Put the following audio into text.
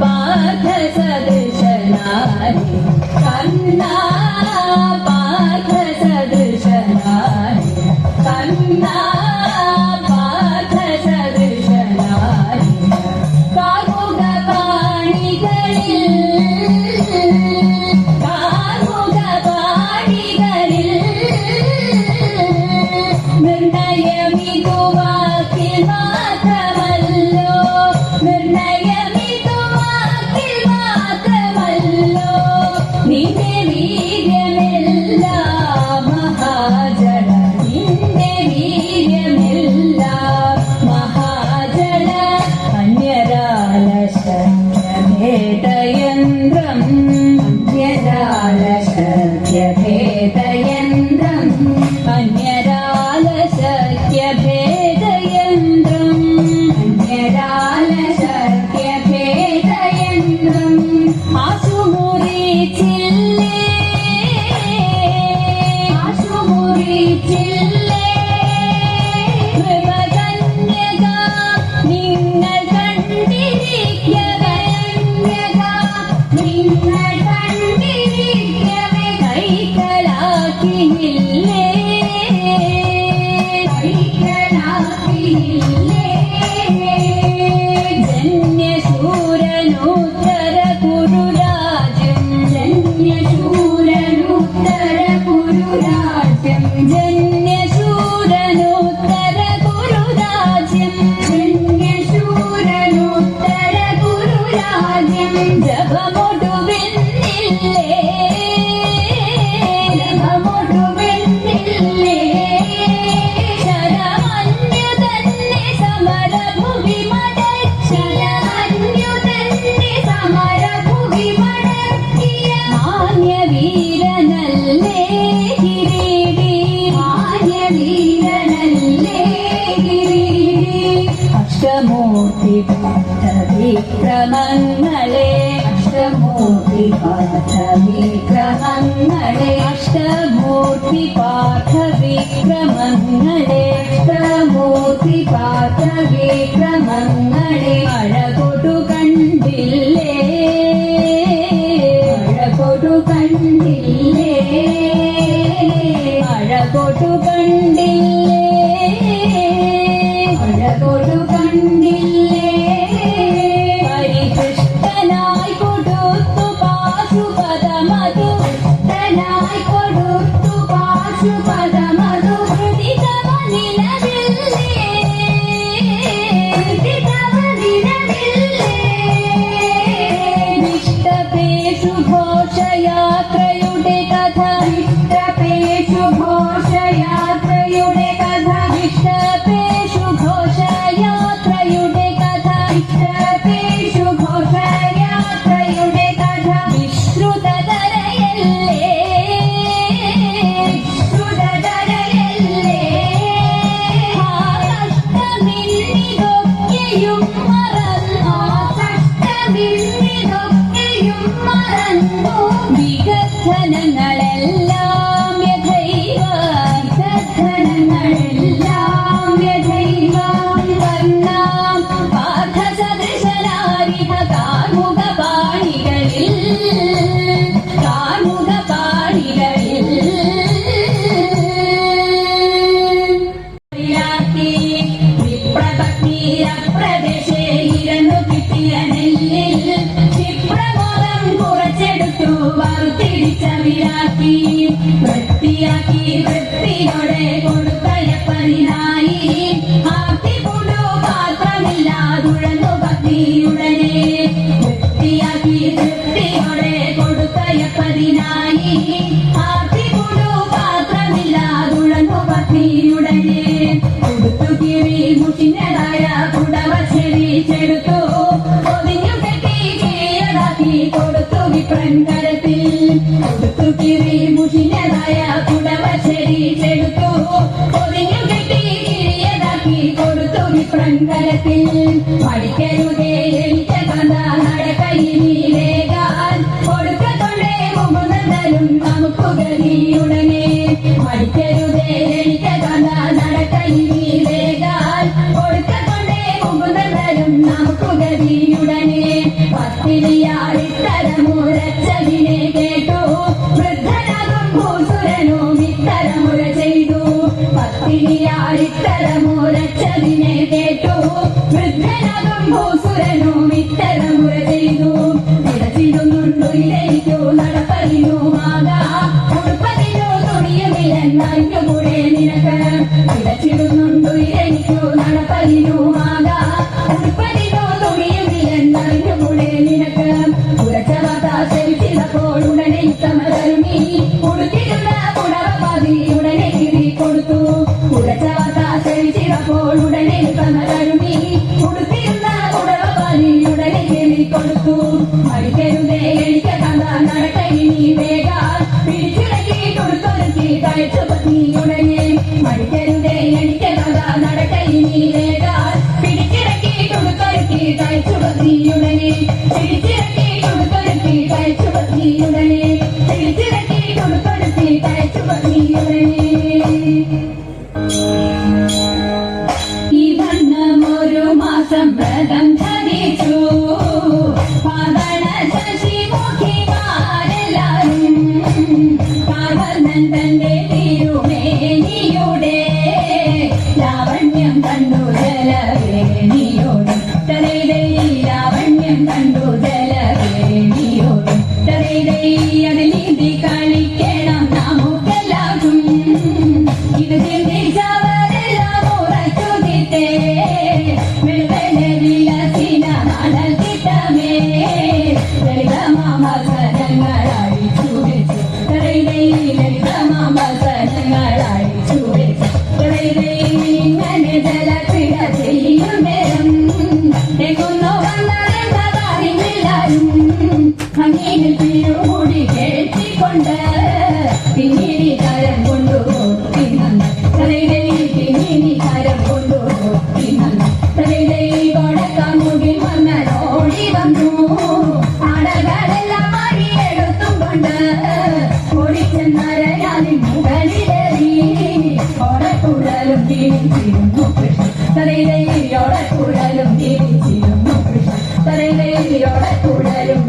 पार्थ सदृशनारि कन्ना पार्थ सदृशनारि कन्ना पार्थ सदृशनारि अष्टमूर्तिपाठविक्रमङ्गले अष्टमूर्तिपाठविक्रमङ्गले अष्टमूर्तिपाठविक्रमङ्गले अष्टमूर्तिपाठविक्रमङ्गले अळकोटु कण्डिल्ले अळकोटु कण्डिल्ले अळकोटु कण्डिल्ले अळकोटु कण्डिल्ले പരികൃഷ്ടനായി കൊടുത്തു പാശുപദമതു തനായി കൊടുത്തു പാശുപദമതു ഹൃദിതവ നിലവില്ലേ ഹൃദിതവ നിലവില്ലേ ഇഷ്ടപേഷു ഘോഷയാത്രയുടെ കഥ ഇഷ്ടപേഷു ഘോഷയാത്രയുടെ കഥ ഇഷ്ടപേഷു ഘോഷയാത്രയുടെ കഥ ഇഷ്ടപേഷു ഘോഷയാത്രയുടെ കഥ വിശ്രുതതരയല്ലേ വിശ്രുതതരയല്ലേ ആ കഷ്ടമിന്നിതൊക്കെയും മറന്നു ആ കഷ്ടമിന്നിതൊക്കെയും മറന്നു വികസനങ്ങളെല്ലാം യഥൈവ വികസനങ്ങളെല്ലാം യഥൈവ വർണ്ണാം പാർത്ഥ സദൃശനാരിഹ കാർമുകപാണികളിൽ കാർമുകപാണികളിൽ വിപ്രപത്നീരപ്രദേശേ ഇരന്നു കിട്ടിയ നെല്ലിൽ ക്ഷിപ്രമോദം കുറച്ചെടുത്തു വറുത്തിരിച്ച വിരാക്കി വൃത്തിയാക്കി വൃത്തിയോടെ കൊടുക്കയപ്പതിനായി ആർത്തിപൂണ്ടു പാത്രമില്ലാതുഴന്നു ഭക്തിയുടനെ വൃത്തിയാക്കി വൃത്തിയോടെ കൊടുക്കയപ്പതിനായി ആർത്തിപൂണ്ടു പാത്രമില്ലാതുഴന്നു ഭക്തിയുടനെ കൊടുത്തു കിഴി മുഷിഞ്ഞതായ കുടവ ചെരിച്ചെടുത്തു ഒതിഞ്ഞു കെട്ടി കിഴിയതാക്കി കൊടുത്തു വിപ്രൻ കരത്തിൽ കൊടുത്തു കിഴി മുഷിഞ്ഞതായ കുടവ ചെരിച്ചെടുത്തു ഒതിഞ്ഞു കെട്ടി കിഴിയതാക്കി കൊടുത്തു വിപ്രൻ കരത്തിൽ പഠിക്കരുതേ എണിച്ച കഥ നടക്കയിനി വേഗാൻ കൊടുക്കത്തൊണ്ടേ മുകുന്ദനും നമുക്ക് ഗതിയുടനെ പഠിക്കരുതേ എണിച്ച കഥ നടക്കയിനി വേഗാൻ കൊടുക്കത്തൊണ്ടേ മുകുന്ദനും നമുക്ക് ഗതിയുടനെ പത്തിനിയാളിത്തരമുരച്ചതിനെ കേട്ടു വൃദ്ധനാകും ഭൂസുരനും ഇത്തരമുര ചെയ്തു. പത്തിനിയാളിത്തരമുരച്ചതിനെ കേട്ടു വൃദ്ധനാകും ഭൂസുരനും ഇത്തരമുര ചെയ്തു. ഇടച്ചിടുന്നുണ്ടു ഇരയ്ക്കു നടപ്പതിനുമാകാം ഉടുപ്പതിനു തുണിയുമില്ലെന്നതിനു കൂടെ നിനക്ക്. ഇടച്ചിടുന്നുണ്ടു ഇരയ്ക്കു നടപ്പതിനുമാകാം ഉടുപ്പതിനു തുണിയുമില്ലെന്നതിനു കൂടെ നിനക്ക്. ഉറച്ച വാർത്ത ശ്രവിച്ചപ്പോൾ ഉടനെ യുദ്ധമതരുമി ഉടുത്തിരുന്ന പുടവ പാതി ഉടനെ കിറി കൊടുത്തു. ഉറച്ച വാർത്ത ശ്രവിച്ചപ്പോൾ ഉടനെ യുദ്ധമതരുമി ഉടുത്തിരുന്ന പുടവ പാതി ഉടനെ കിറി കൊടുത്തു. മടിക്കരുതേ എനിക്ക് കണ്ട നടക്കയിനി വേഗാൽ പിടിച്ചിടക്കി കൊടുത്തൊരുക്കി കഴിച്ചു പത്നിയുടനെ. മടിക്കരുതേ എനിക്ക് കണ്ട നടക്കയിനി വേഗാൽ പിടിച്ചിടക്കി കൊടുത്തൊരുക്കി കഴിച്ചു പത്നിയുടനെ. പിടിച്ചിടക്കി കൊടുത്തൊരുക്കി കഴിച്ചു പത്നിയുടനെ. പിടിച്ചിടക്കി കൊടുത്തൊരുക്കി കഴിച്ചു പത്നിയുടനെ. ഈ വണ്ണം ഒരു മാസം വ്രതം ധരിച്ചു പാവന ശശിമുഖിമാരെല്ലാരും. പാവനൻ തന്റെ തിരുമേനിയുടെ ലാവണ്യം കണ്ടു ജലവേണിയോടും ലാവണ്യം കണ്ടു ജലവേണിയോടും അതിൽ നീതി കളിക്കണം നമുക്കെല്ലാവർക്കും. ഇത് ചിന്തിച്ചവരെല്ലാം ഉറച്ചു കിട്ടേ വെളുവെലെ വിലസിന നടൽ കിട്ടമേ. ലളിതമാമസനങ്ങളടിച്ചു വെച്ചു ലളിതമാമസനങ്ങളടിച്ചു വെച്ചു ഇങ്ങനെ ജലക്രീഡ ചെയ്യും നേരം എങ്ങുന്നു വന്നതെന്നറിഞ്ഞില്ലാരും. ഭംഗിയിൽ തിരുമുടി കേട്ടിക്കൊണ്ട് പിന്നിനി കരം കൊണ്ടുപോയി പിന്നിനി കരം കൊണ്ടുപോയി കൊടുക്കാമുകിൽ വന്നോടി വന്നു. ആടകളെല്ലാം മറിയെടുത്തും കൊണ്ട് ഓടിച്ചെന്നരയാലിൻ മുകളിലേറി ഓടക്കുഴലും തിരിച്ചിരുന്നു കൃഷ്ണൻ. ഓടക്കുഴലും തിരിച്ചിരുന്നു കൃഷ്ണൻ. ഓടക്കുഴലും